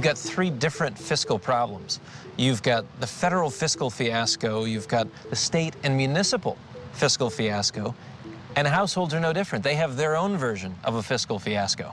got three different fiscal problems. You've got the federal fiscal fiasco, you've got the state and municipal fiscal fiasco, and households are no different. They have their own version of a fiscal fiasco.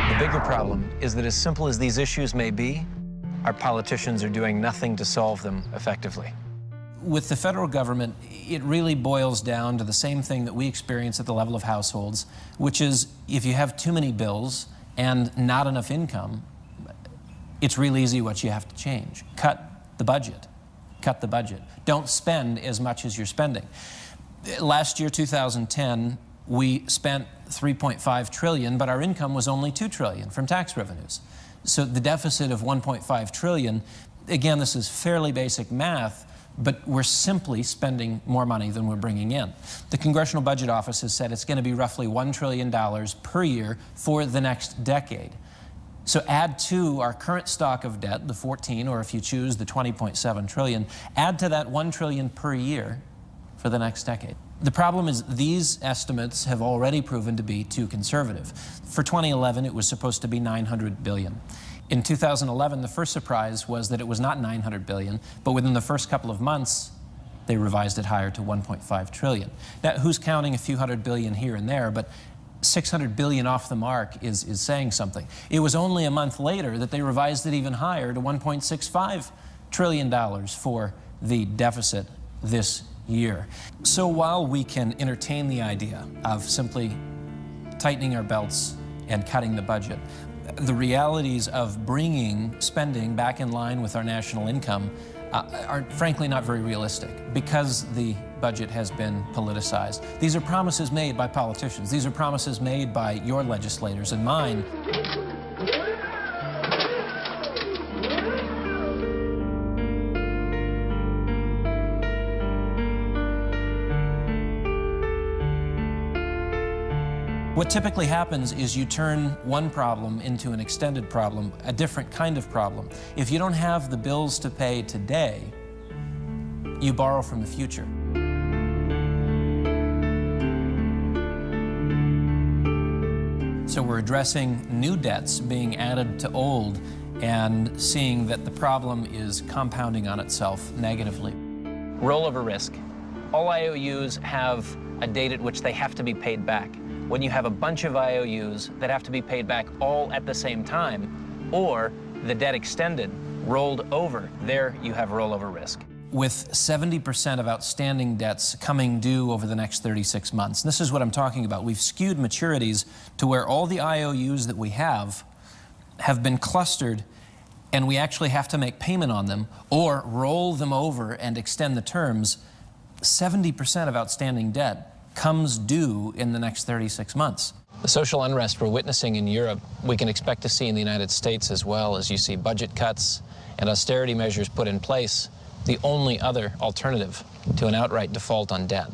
The bigger problem is that as simple as these issues may be, our politicians are doing nothing to solve them effectively. With the federal government, it really boils down to the same thing that we experience at the level of households, which is if you have too many bills and not enough income, it's real easy what you have to change. Cut the budget. Cut the budget. Don't spend as much as you're spending. Last year, 2010, we spent $3.5 trillion, but our income was only $2 trillion from tax revenues. So the deficit of $1.5 trillion, again, this is fairly basic math, but we're simply spending more money than we're bringing in. The Congressional Budget Office has said it's going to be roughly $1 trillion per year for the next decade. So add to our current stock of debt, the 14, or if you choose, the 20.7 trillion, add to that $1 trillion per year for the next decade. The problem is these estimates have already proven to be too conservative. For 2011, it was supposed to be $900 billion. In 2011, the first surprise was that it was not $900 billion, but within the first couple of months, they revised it higher to $1.5 trillion. Now, who's counting a few hundred billion here and there, but $600 billion off the mark is saying something. It was only a month later that they revised it even higher to $1.65 trillion for the deficit this year. So while we can entertain the idea of simply tightening our belts and cutting the budget, the realities of bringing spending back in line with our national income are frankly not very realistic because the budget has been politicized. These are promises made by politicians. These are promises made by your legislators and mine. What typically happens is you turn one problem into an extended problem, a different kind of problem. If you don't have the bills to pay today, you borrow from the future. So we're addressing new debts being added to old and seeing that the problem is compounding on itself negatively. Rollover risk. All IOUs have a date at which they have to be paid back. When you have a bunch of IOUs that have to be paid back all at the same time, or the debt extended, rolled over, there you have rollover risk. With 70% of outstanding debts coming due over the next 36 months, and this is what I'm talking about, we've skewed maturities to where all the IOUs that we have been clustered, and we actually have to make payment on them or roll them over and extend the terms. 70% of outstanding debt comes due in the next 36 months. The social unrest we're witnessing in Europe, we can expect to see in the United States as well, as you see budget cuts and austerity measures put in place, the only other alternative to an outright default on debt.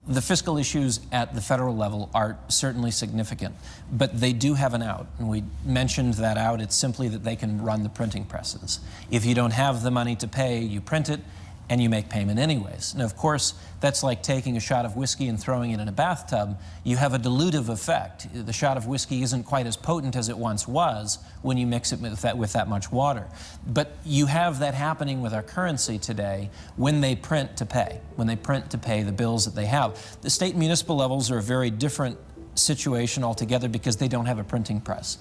The fiscal issues at the federal level are certainly significant, but they do have an out. And we mentioned that out. It's simply that they can run the printing presses. If you don't have the money to pay, you print it, and you make payment anyways. Now, of course, that's like taking a shot of whiskey and throwing it in a bathtub. You have a dilutive effect. The shot of whiskey isn't quite as potent as it once was when you mix it with that much water. But you have that happening with our currency today when they print to pay, the bills that they have. The state and municipal levels are a very different situation altogether because they don't have a printing press.